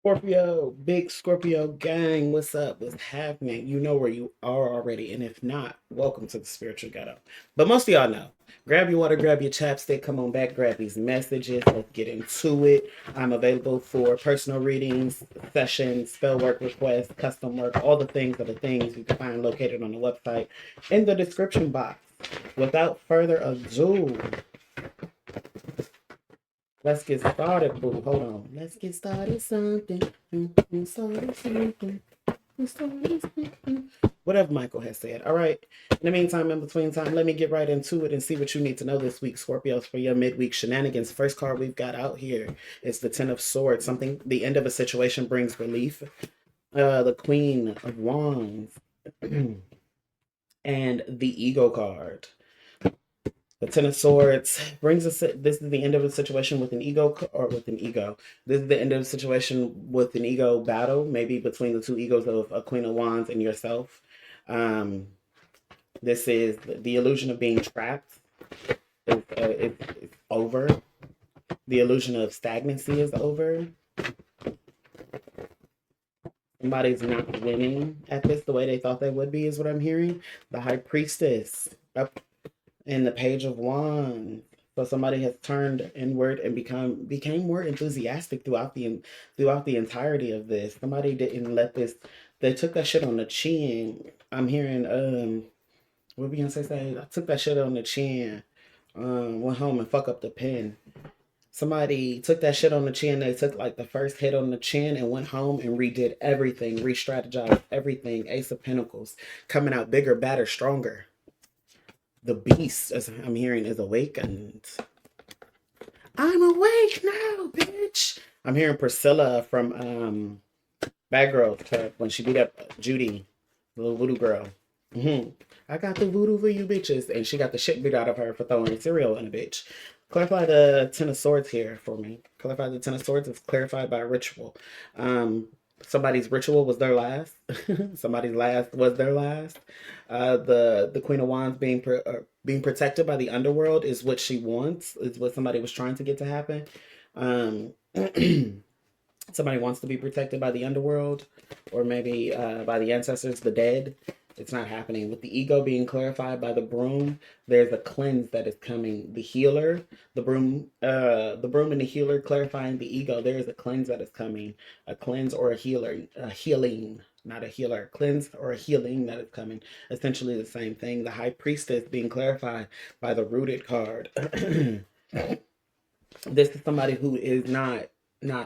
Scorpio, big Scorpio gang, what's up? What's happening? You know where you are already, and if not, welcome to the Spiritual Ghetto. But most of y'all know. Grab your water, grab your chapstick, come on back, grab these messages. Let's get into it. I'm available for personal readings, sessions, spell work requests, custom work, all the things are the things you can find located on the website in the description box. Without further ado, let's get started, boo. Hold on. Let's get started something. Started something. Started something. Whatever Michael has said. All right. In the meantime, in between time, let me get right into it and see what you need to know this week, Scorpios, for your midweek shenanigans. First card we've got out here is the Ten of Swords. Something, the end of a situation brings relief. The Queen of Wands. And the Ego card. The Ten of Swords brings us. This is the end of a situation with an ego, or with an ego. This is the end of a situation with an ego battle, maybe between the two egos of a Queen of Wands and yourself. Um, this is the illusion of being trapped. It's over. The illusion of stagnancy is over. Somebody's not winning at this the way they thought they would be, is what I'm hearing. The High Priestess up in the Page of Wands. So somebody has turned inward and became more enthusiastic throughout the entirety of this. Somebody didn't let this. They took that shit on the chin. I'm hearing what Beyonce say? I took that shit on the chin. Went home and fuck up the pen. Somebody took that shit on the chin. They took like the first hit on the chin and went home and redid everything, re-strategized everything. Ace of Pentacles coming out bigger, badder, stronger. The beast, as I'm hearing, is awakened. I'm awake now, bitch. I'm hearing Priscilla from Bad Girl when she beat up Judy, the little voodoo girl. I got the voodoo for you bitches, and she got the shit beat out of her for throwing cereal in a bitch. Clarify the Ten of Swords here for me. Clarify the Ten of Swords is clarified by ritual. Somebody's ritual was their last. Somebody's last was their last. The Queen of Wands being protected by the underworld is what she wants. Is what somebody was trying to get to happen. Um, somebody wants to be protected by the underworld, or maybe by the ancestors, the dead. It's not happening. With the ego being clarified by the broom, there's a cleanse that is coming. The healer, the broom and the healer clarifying the ego. There is a cleanse that is coming. A cleanse or a healer, a healing, not a healer. A cleanse or a healing that is coming. Essentially the same thing. The High Priestess being clarified by the Rooted card. This is somebody who is not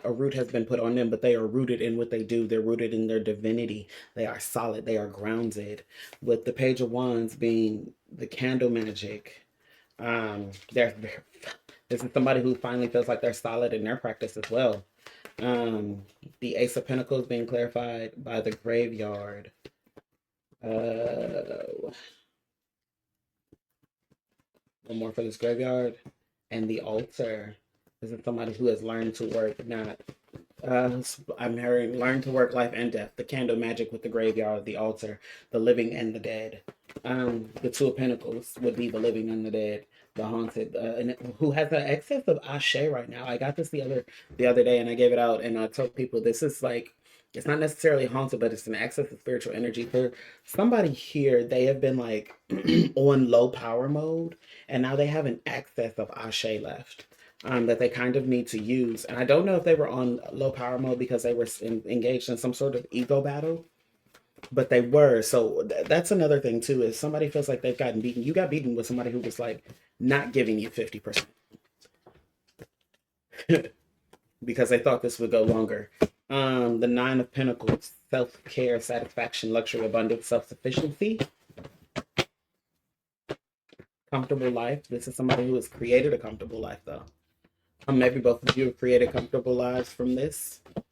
a root has been put on them, but they are rooted in what they do. They're rooted in their divinity. They are solid. They are grounded. With the Page of Wands being the candle magic, they're this is somebody who finally feels like they're solid in their practice as well. The Ace of Pentacles being clarified by the Graveyard. One more for this Graveyard. And the Altar. This is somebody who has learned to work, not I'm hearing learn to work life and death. The candle magic with the Graveyard, the Altar, the living and the dead. The Two of Pentacles would be the living and the dead, the haunted, and who has an excess of ashe right now. I got this the other day, and I gave it out, and I told people this is like, it's not necessarily haunted, but it's an excess of spiritual energy. For somebody here, they have been like on low power mode, and now they have an excess of ashe left. That they kind of need to use. And I don't know if they were on low power mode because they were engaged in some sort of ego battle, but they were. So that's another thing too, is somebody feels like they've gotten beaten. You got beaten with somebody who was like not giving you 50% because they thought this would go longer. The Nine of Pentacles, self-care, satisfaction, luxury, abundance, self-sufficiency, comfortable life. This is somebody who has created a comfortable life though. Maybe both of you have created comfortable lives from this. I'm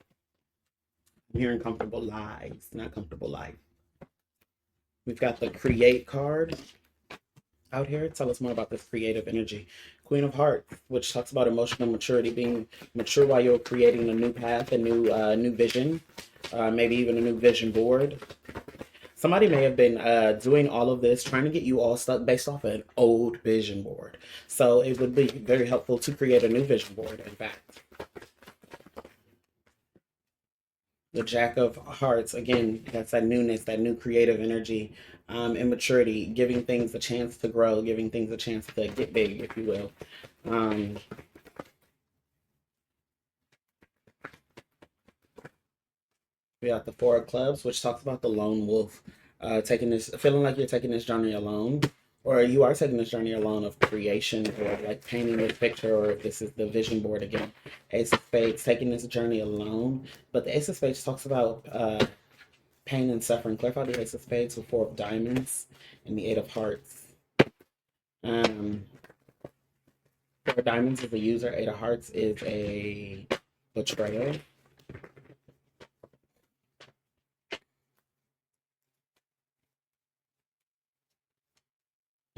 hearing comfortable lives, not comfortable life. We've got the Create card out here. Tell us more about this creative energy. Queen of Hearts, which talks about emotional maturity, being mature while you're creating a new path, a new vision, maybe even a new vision board. Somebody may have been doing all of this, trying to get you all stuck based off of an old vision board. So it would be very helpful to create a new vision board, in fact. The Jack of Hearts, again, that's that newness, that new creative energy, immaturity, giving things a chance to grow, giving things a chance to get big, if you will. We got the Four of Clubs, which talks about the lone wolf, taking this, feeling like you're taking this journey alone, or you are taking this journey alone of creation, or like painting this picture, or if this is the vision board again. Ace of Spades, taking this journey alone, but the Ace of Spades talks about pain and suffering. Clarify the Ace of Spades with Four of Diamonds and the Eight of Hearts. Um, Four of Diamonds is a user. Eight of Hearts is a betrayal.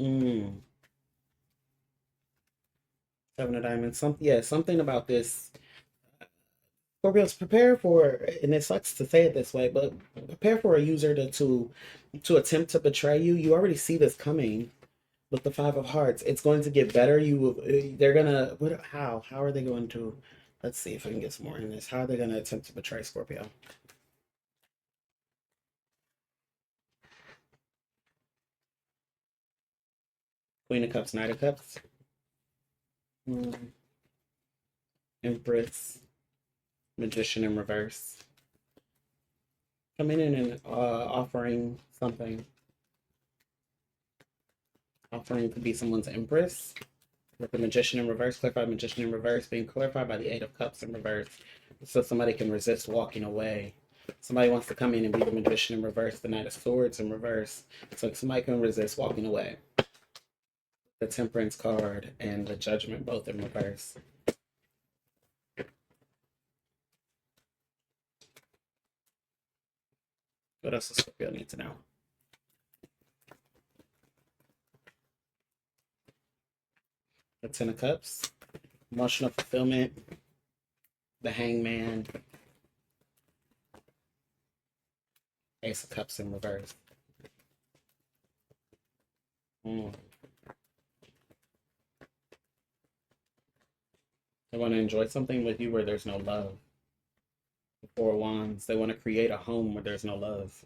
Mm. Seven of Diamonds. Something about this. Scorpios, prepare for, and it sucks to say it this way, but prepare for a user to attempt to betray you. You already see this coming with the Five of Hearts. It's going to get better. They're gonna, what, how are they going to, let's see if I can get some more in this. How are they going to attempt to betray Scorpio? Queen of Cups, Knight of Cups. Mm. Empress, Magician in reverse. Coming in and offering something. Offering to be someone's Empress. With the Magician in reverse, clarified Magician in reverse, being clarified by the Eight of Cups in reverse. So somebody can resist walking away. Somebody wants to come in and be the Magician in reverse, the Knight of Swords in reverse. So somebody can resist walking away. The Temperance card and the Judgment both in reverse. What else does Scorpio need to know? The Ten of Cups, emotional fulfillment, the Hangman, Ace of Cups in reverse. Mm. They want to enjoy something with you where there's no love. The Four of Wands, they want to create a home where there's no love.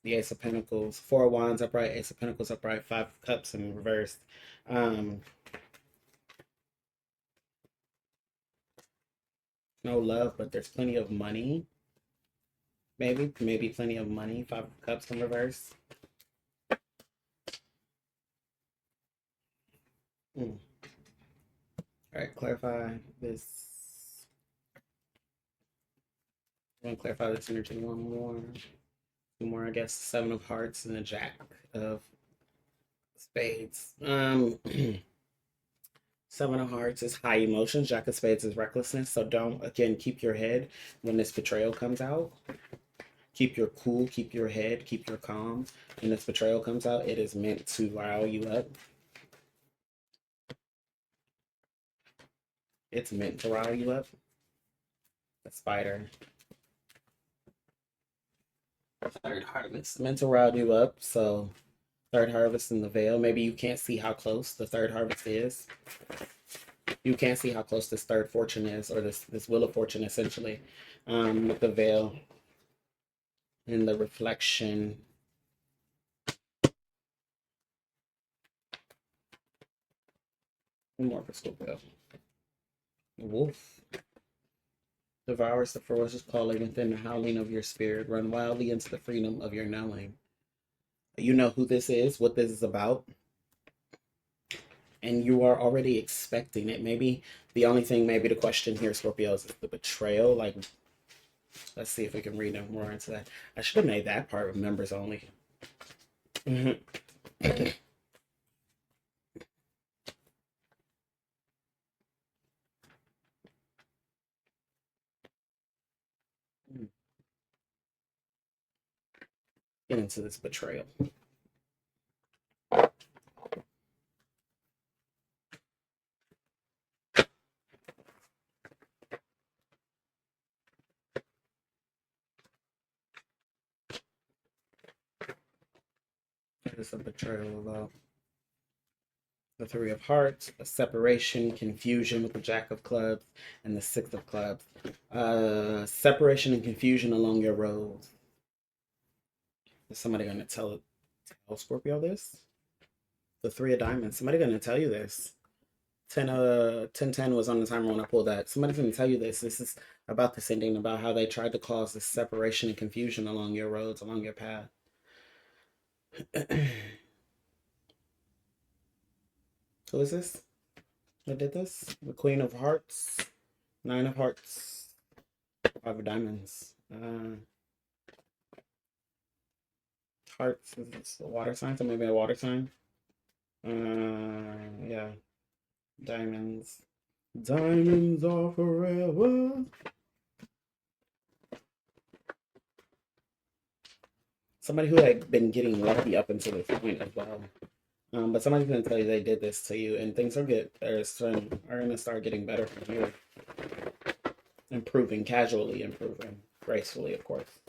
The Ace of Pentacles, Four of Wands upright, Ace of Pentacles upright, Five of Cups in reverse. No love, but there's plenty of money. Maybe plenty of money. Five of Cups in reverse. Mm. All right, clarify this. I'm gonna clarify this energy one more. Two more, I guess. Seven of Hearts and the Jack of Spades. Seven of Hearts is high emotions. Jack of Spades is recklessness. So don't, again, keep your head when this betrayal comes out. Keep your cool, keep your head, keep your calm. When this betrayal comes out, it is meant to rile you up. It's meant to rile you up. The Spider. Third Harvest. Meant to rile you up. So, third harvest in the veil. Maybe you can't see how close the third harvest is. You can't see how close this third fortune is, or this wheel of fortune essentially, with the veil and the reflection. One more for Scorpio. Wolf devours the ferocious calling within the howling of your spirit. Run wildly into the freedom of your knowing. You know who this is, what this is about, and you are already expecting it. Maybe the only thing, maybe the question here, Scorpio, is the betrayal. Like, let's see if we can read more into that. I should have made that part of members only. Get into this betrayal. What is a betrayal about? The Three of Hearts, a separation, confusion with the Jack of Clubs, and the Six of Clubs. Separation and confusion along your road. Is somebody going to tell Scorpio this? The Three of Diamonds. Somebody going to tell you this. 10 was on the timer when I pulled that. Somebody's going to tell you this. This is about this ending, about how they tried to cause this separation and confusion along your roads, along your path. Who is this? Who did this? The Queen of Hearts, Nine of Hearts, Five of Diamonds. Hearts is a water sign, so maybe a water sign. Yeah. Diamonds. Diamonds are forever. Somebody who had been getting lucky up until this point as well. But somebody's gonna tell you they did this to you, and things are gonna start getting better from here. Improving, casually improving, gracefully, of course.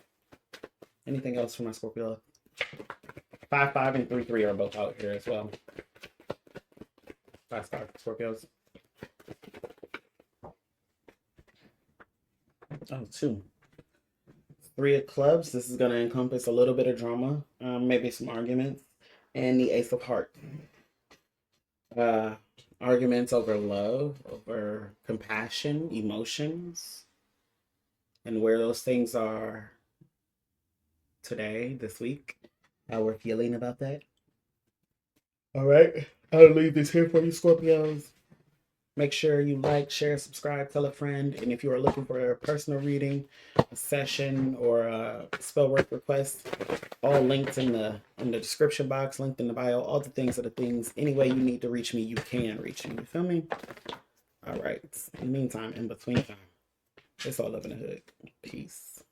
Anything else for my Scorpio? 5, 5, and 3, 3 are both out here as well. 5 star Scorpios. Oh, 2. 3 of Clubs. This is going to encompass a little bit of drama, maybe some arguments, and the Ace of Hearts. Arguments over love, over compassion, emotions, and where those things are today, this week, how we're feeling about that. All right, I'll leave this here for you, Scorpios. Make sure you like, share, subscribe, tell a friend. And if you are looking for a personal reading, a session, or a spell work request, all linked in the description box, linked in the bio. All the things are the things. Any way you need to reach me, you can reach me. You feel me? All right. In the meantime, in between time, it's all love in the hood. Peace.